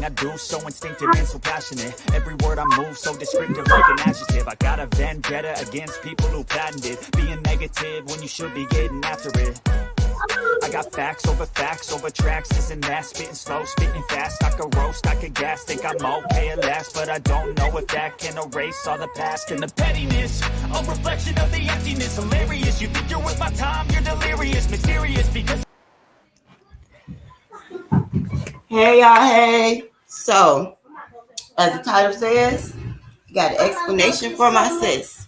I do, so instinctive and so passionate. Every word I move, so descriptive like an adjective. I got a vendetta against people who patented being negative when you should be getting after it. I got facts over tracks, this and that. Spitting slow, spitting fast, I could roast, I could gas. Think I'm okay at last, but I don't know if that can erase all the past. And the pettiness, a reflection of the emptiness. Hilarious, you think you're worth my time, you're delirious. Mysterious, because hey y'all, hey. So, as the title says, you got an explanation for my sis.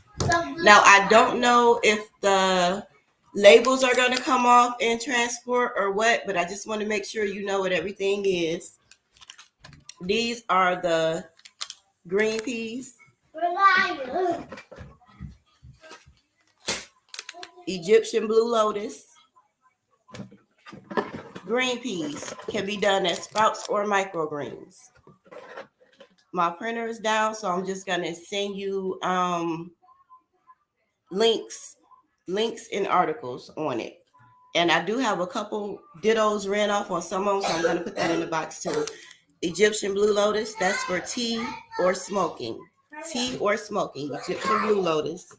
Now, I don't know if the labels are going to come off in transport or what, but I just want to make sure you know what everything is. These are the green peas, Egyptian blue lotus. Green peas can be done as sprouts or microgreens. My printer is down, so I'm just going to send you links and articles on it. And I do have a couple dittos ran off on some of them, so I'm going to put that in the box too. Egyptian blue lotus, that's for tea or smoking. Tea or smoking, Egyptian blue lotus.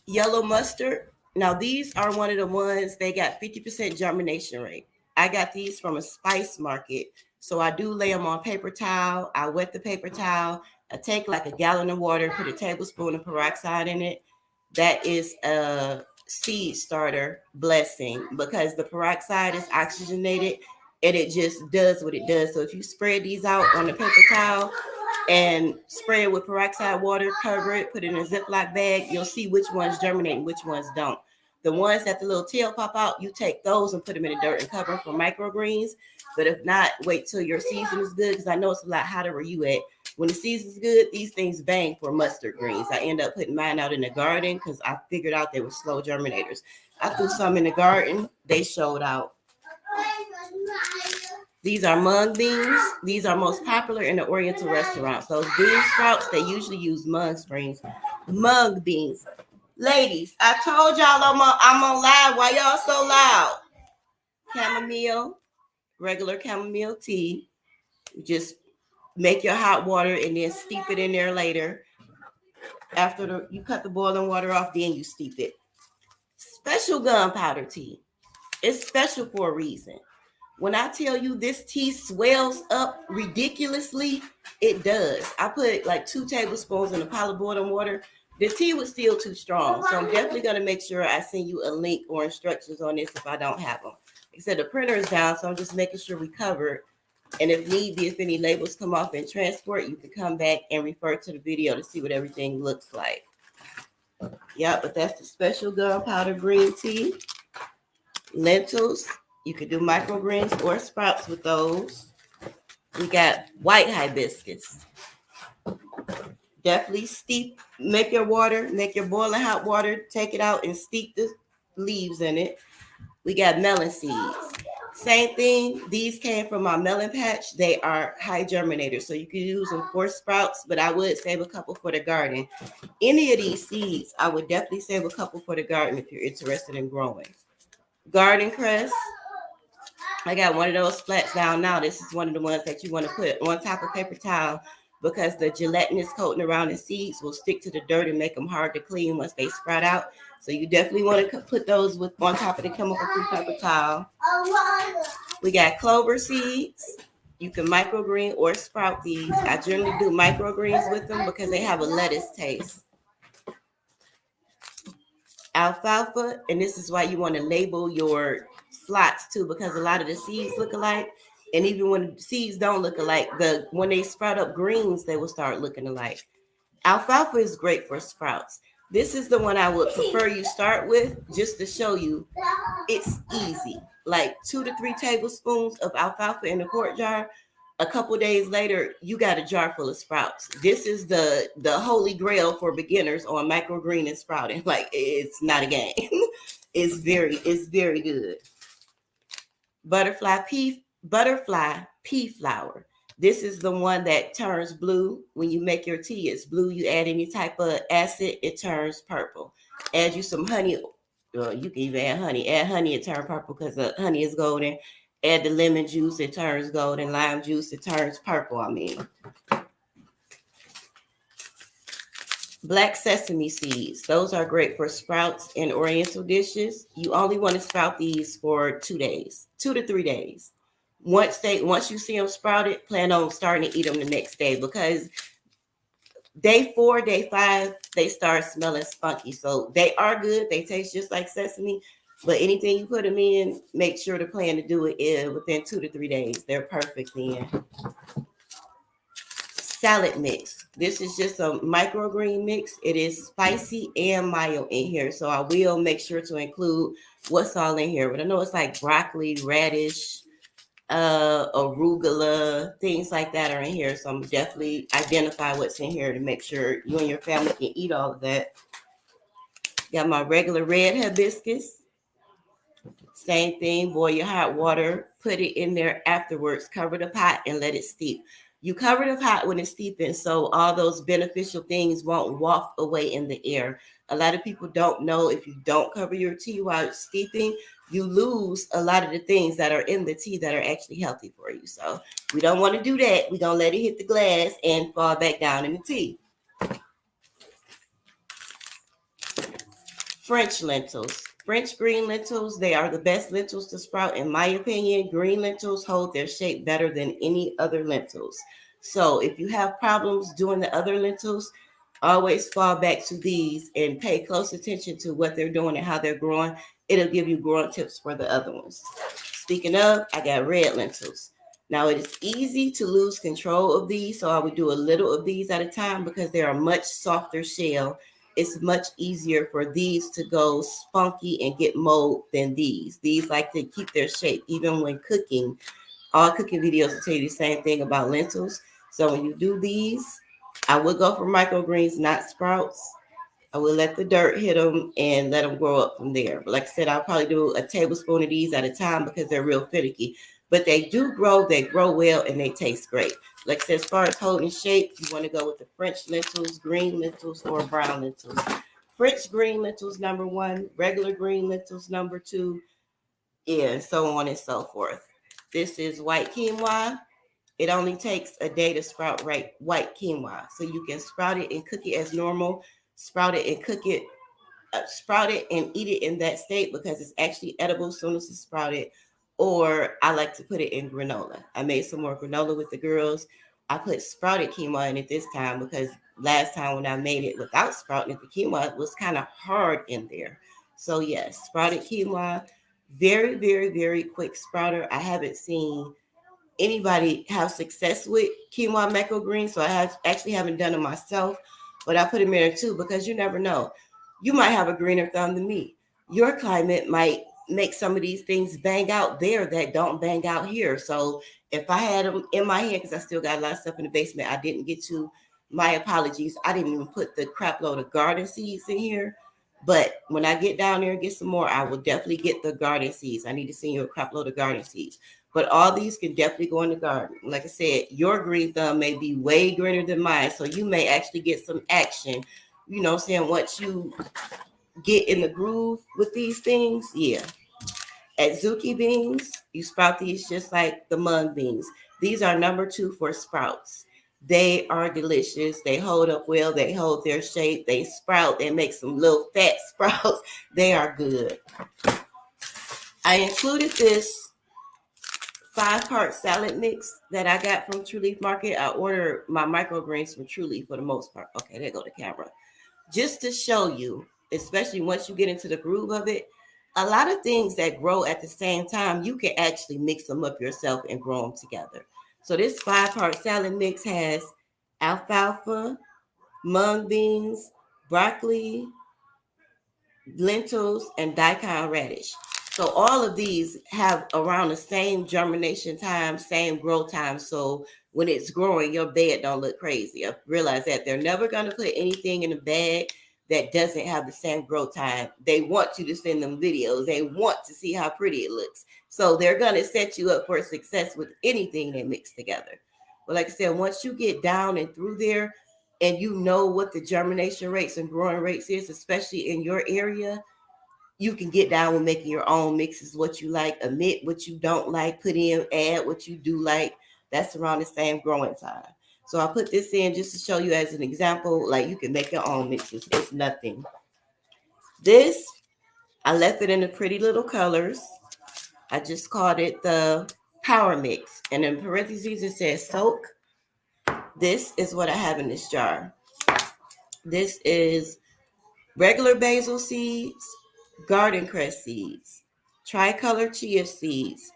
Yellow mustard. Now, these are one of the ones, they got 50% germination rate. I got these from a spice market. So I do lay them on paper towel. I wet the paper towel. I take like a gallon of water, put a tablespoon of peroxide in it. That is a seed starter blessing because the peroxide is oxygenated and it just does what it does. So if you spread these out on the paper towel and spray it with peroxide water, cover it, put it in a Ziploc bag, you'll see which ones germinate and which ones don't. The ones that the little tail pop out, you take those and put them in the dirt and cover them for microgreens. But if not, wait till your season is good because I know it's a lot hotter where you at. When the season's good, these things bang for mustard greens. I end up putting mine out in the garden because I figured out they were slow germinators. I threw some in the garden. They showed out. These are mung beans. These are most popular in the Oriental restaurants. Those bean sprouts, they usually use mung beans. Ladies, I told y'all I'm on live. Why y'all so loud? Chamomile, regular chamomile tea. Just make your hot water and then steep it in there later. After you cut the boiling water off, then you steep it. Special gunpowder tea. It's special for a reason. When I tell you this tea swells up ridiculously, it does. I put like 2 tablespoons in a pot of boiling water. The tea was still too strong. So I'm definitely going to make sure I send you a link or instructions on this if I don't have them. Like I said, the printer is down, so I'm just making sure we cover it. And if need be, if any labels come off in transport, you can come back and refer to the video to see what everything looks like. Yeah, but that's the special gunpowder green tea. Lentils. You could do microgreens or sprouts with those. We got white hibiscus. Definitely steep, make your boiling hot water, take it out and steep the leaves in it. We got melon seeds. Same thing. These came from my melon patch. They are high germinators, so you can use them for sprouts, but I would save a couple for the garden. Any of these seeds, I would definitely save a couple for the garden if you're interested in growing. Garden cress. I got one of those flats down now. This is one of the ones that you want to put on top of paper towel because the gelatinous coating around the seeds will stick to the dirt and make them hard to clean once they sprout out. So you definitely want to put those on top of the chemical-free paper towel. We got clover seeds. You can microgreen or sprout these. I generally do microgreens with them because they have a lettuce taste. Alfalfa, and this is why you want to label your slots too, because a lot of the seeds look alike. And even when the seeds don't look alike, when they sprout up greens, they will start looking alike. Alfalfa is great for sprouts. This is the one I would prefer you start with just to show you it's easy. Like 2 to 3 tablespoons of alfalfa in a quart jar. A couple days later, you got a jar full of sprouts. This is the holy grail for beginners on microgreen and sprouting. Like, it's not a game. It's very good. Butterfly pea flower. This is the one that turns blue. When you make your tea, it's blue. You add any type of acid, it turns purple. Add you some honey. You can even add honey. Add honey, it turns purple because the honey is golden. Add the lemon juice, it turns gold, and lime juice, it turns purple. I mean, black sesame seeds. Those are great for sprouts and oriental dishes. You only want to sprout these for 2 days, 2 to 3 days. Once you see them sprouted, plan on starting to eat them the next day, because day 4, day 5, they start smelling spunky. So they are good. They taste just like sesame, but anything you put them in, make sure to plan to do it within 2 to 3 days. They're perfect then. Salad mix. This is just a microgreen mix. It is spicy and mild in here, so I will make sure to include what's all in here. But I know it's like broccoli, radish, arugula, things like that are in here. So I'm definitely identify what's in here to make sure you and your family can eat all of that. Got my regular red hibiscus. Same thing, boil your hot water, put it in there afterwards, cover the pot and let it steep. You cover the pot when it's steeping, so all those beneficial things won't waft away in the air. A lot of people don't know, if you don't cover your tea while it's steeping, you lose a lot of the things that are in the tea that are actually healthy for you. So we don't want to do that. We're going to let it hit the glass and fall back down in the tea. French lentils. French green lentils, they are the best lentils to sprout. In my opinion, green lentils hold their shape better than any other lentils. So if you have problems doing the other lentils, always fall back to these and pay close attention to what they're doing and how they're growing. It'll give you growing tips for the other ones. Speaking of, I got red lentils. Now it is easy to lose control of these, so I would do a little of these at a time because they are much softer shell. It's much easier for these to go spunky and get mold than these. These like to keep their shape even when cooking. All cooking videos will tell you the same thing about lentils. So when you do these, I would go for microgreens, not sprouts. I will let the dirt hit them and let them grow up from there. But like I said, I'll probably do a tablespoon of these at a time because they're real finicky. But they do grow, they grow well, and they taste great. Like I said, as far as holding shape, you want to go with the French lentils, green lentils, or brown lentils. French green lentils, number 1. Regular green lentils, number 2. And so on and so forth. This is white quinoa. It only takes a day to sprout white quinoa. So you can sprout it and cook it as normal. Sprout it and cook it. Sprout it and eat it in that state because it's actually edible as soon as it's sprouted. Or I like to put it in granola. I made some more granola with the girls. I put sprouted quinoa in it this time because last time when I made it without sprouting it, the quinoa was kind of hard in there. So yes, sprouted quinoa, very, very, very quick sprouter. I haven't seen anybody have success with quinoa microgreens, so I haven't done it myself, but I put them in there too because you never know. You might have a greener thumb than me. Your climate might make some of these things bang out there that don't bang out here. So if I had them in my hand, because I still got a lot of stuff in the basement I didn't get to, my apologies. I didn't even put the crap load of garden seeds in here. But when I get down there and get some more, I will definitely get the garden seeds. I need to send you a crap load of garden seeds. But all these can definitely go in the garden. Like I said, your green thumb may be way greener than mine. So you may actually get some action. You know what I'm saying? Once you get in the groove with these things, yeah. Adzuki beans, you sprout these just like the mung beans. These are number 2 for sprouts. They are delicious. They hold up well. They hold their shape. They sprout. They make some little fat sprouts. They are good. I included this 5-part salad mix that I got from True Leaf Market. I ordered my microgreens from True Leaf for the most part. Okay, there go the camera. Just to show you, especially once you get into the groove of it, a lot of things that grow at the same time, you can actually mix them up yourself and grow them together. So this 5-part salad mix has alfalfa, mung beans, broccoli, lentils, and daikon radish. So all of these have around the same germination time, same growth time. So when it's growing, your bed don't look crazy. I realize that they're never going to put anything in a bag that doesn't have the same growth time. They want you to send them videos. They want to see how pretty it looks. So they're going to set you up for success with anything they mix together. But like I said, once you get down and through there and you know what the germination rates and growing rates is, especially in your area, you can get down with making your own mixes, what you like, omit what you don't like, put in, add what you do like. That's around the same growing time. So I put this in just to show you as an example, like you can make your own mixes. It's nothing. This, I left it in the pretty little colors. I just called it the Power Mix. And in parentheses, it says soak. This is what I have in this jar. This is regular basil seeds, garden cress seeds, tricolor chia seeds,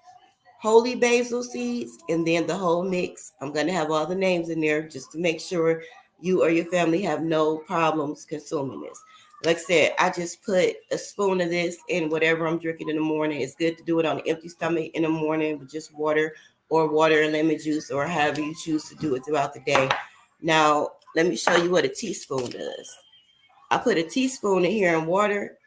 holy basil seeds, and then the whole mix. I'm going to have all the names in there just to make sure you or your family have no problems consuming this. Like I said, I just put a spoon of this in whatever I'm drinking in the morning. It's good to do it on an empty stomach in the morning with just water or water and lemon juice or however you choose to do it throughout the day. Now, let me show you what a teaspoon does. I put a teaspoon in here in water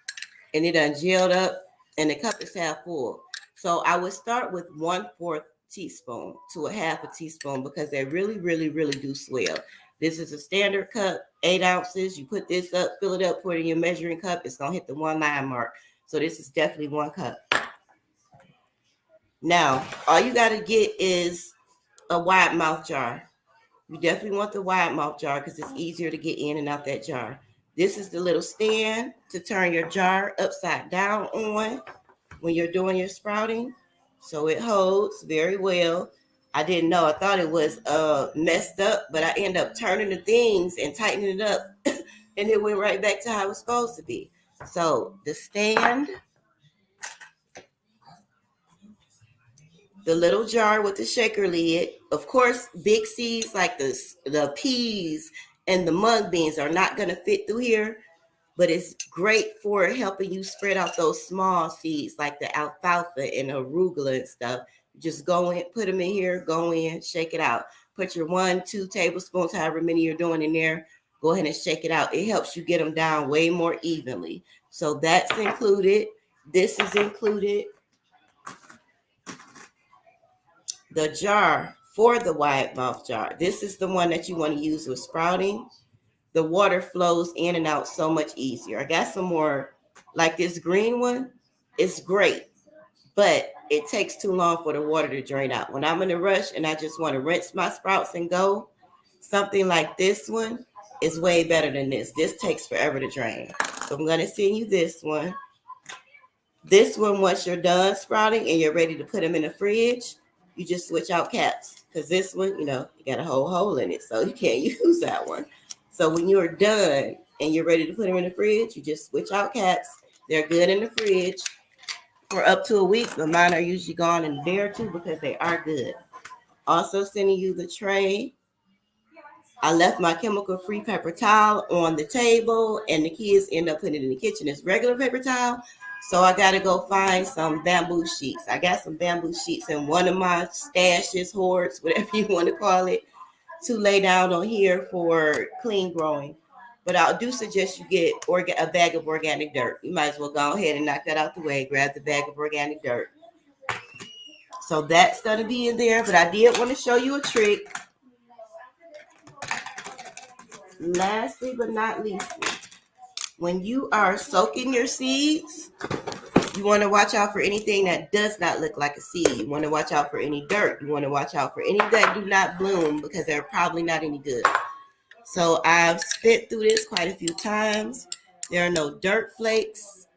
and it done gelled up and the cup is half full. So I would start with 1/4 teaspoon to 1/2 teaspoon because they really, really, really do swell. This is a standard cup, 8 ounces. You put this up, fill it up, put it in your measuring cup. It's going to hit the 1 line mark. So this is definitely 1 cup. Now, all you got to get is a wide mouth jar. You definitely want the wide mouth jar because it's easier to get in and out that jar. This is the little stand to turn your jar upside down on when you're doing your sprouting. So it holds very well. I didn't know. I thought it was messed up, but I ended up turning the things and tightening it up and it went right back to how it was supposed to be. So the stand, the little jar with the shaker lid. Of course, big seeds like the peas and the mung beans are not going to fit through here, but it's great for helping you spread out those small seeds like the alfalfa and arugula and stuff. Just go in, put them in here, go in, shake it out. Put your 1-2 tablespoons, however many you're doing in there. Go ahead and shake it out. It helps you get them down way more evenly. So that's included. This is included. The jar for the wide mouth jar. This is the one that you want to use with sprouting. The water flows in and out so much easier. I got some more, like this green one. It's great, but it takes too long for the water to drain out. When I'm in a rush and I just want to rinse my sprouts and go, something like this one is way better than this. This takes forever to drain. So I'm going to send you this one. This one, once you're done sprouting and you're ready to put them in the fridge, you just switch out caps. Because this one, you got a whole hole in it, so you can't use that one. So when you're done and you're ready to put them in the fridge, you just switch out caps. They're good in the fridge for up to a week, but mine are usually gone in a day or two because they are good. Also sending you the tray. I left my chemical-free paper towel on the table, and the kids end up putting it in the kitchen as regular paper towel. So I got to go find some bamboo sheets. I got some bamboo sheets in one of my stashes, hoards, whatever you want to call it, to lay down on here for clean growing. But I do suggest you get a bag of organic dirt. You might as well go ahead and knock that out the way. Grab the bag of organic dirt. So that's going to be in there. But I did want to show you a trick. Lastly but not least, when you are soaking your seeds, you want to watch out for anything that does not look like a seed. You want to watch out for any dirt. You want to watch out for any that do not bloom because they're probably not any good. So I've spit through this quite a few times. There are no dirt flakes.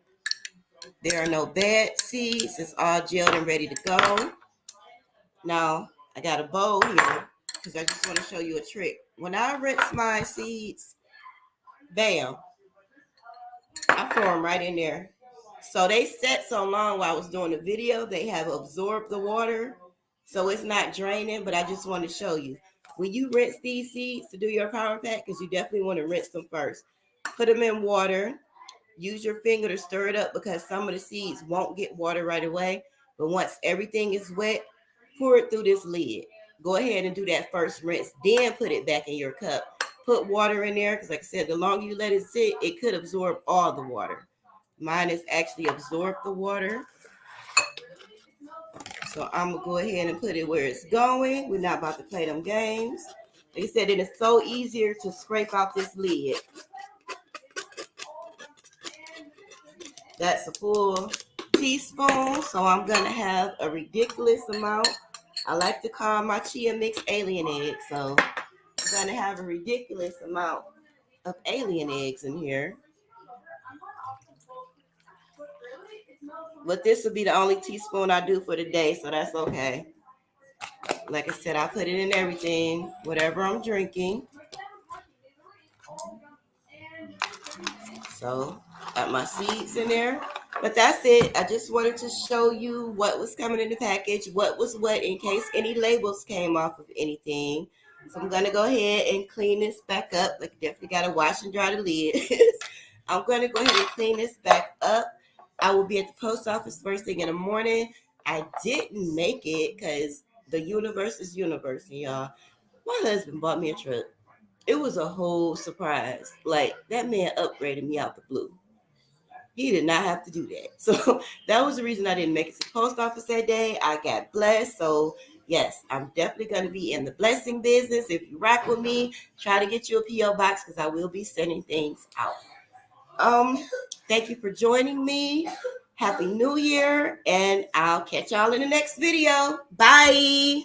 There are no bad seeds. It's all gelled and ready to go. Now, I got a bowl here because I just want to show you a trick. When I rinse my seeds, bam, I pour them right in there. So they set so long while I was doing the video, they have absorbed the water. So it's not draining, but I just want to show you. When you rinse these seeds to do your power pack, because you definitely want to rinse them first, put them in water. Use your finger to stir it up because some of the seeds won't get water right away. But once everything is wet, pour it through this lid. Go ahead and do that first rinse, then put it back in your cup. Put water in there because like I said, the longer you let it sit, it could absorb all the water. Mine has actually absorbed the water. So I'm going to go ahead and put it where it's going. We're not about to play them games. Like I said, it is so easier to scrape out this lid. That's a full teaspoon. So I'm going to have a ridiculous amount. I like to call my chia mix alien eggs. So I'm going to have a ridiculous amount of alien eggs in here. But this will be the only teaspoon I do for the day, so that's okay. Like I said, I put it in everything, whatever I'm drinking. So, got my seeds in there. But that's it. I just wanted to show you what was coming in the package, what was what, in case any labels came off of anything. So I'm going to go ahead and clean this back up. Like, definitely got to wash and dry the lids. I'm going to go ahead and clean this back up. I will be at the post office first thing in the morning. I didn't make it because the universe is universe, y'all. My husband bought me a truck. It was a whole surprise. Like, that man upgraded me out the blue. He did not have to do that. So that was the reason I didn't make it to the post office that day. I got blessed. So yes, I'm definitely going to be in the blessing business. If you rock with me, try to get you a P.O. box because I will be sending things out. Thank you for joining me. Happy New Year, and I'll catch y'all in the next video. Bye.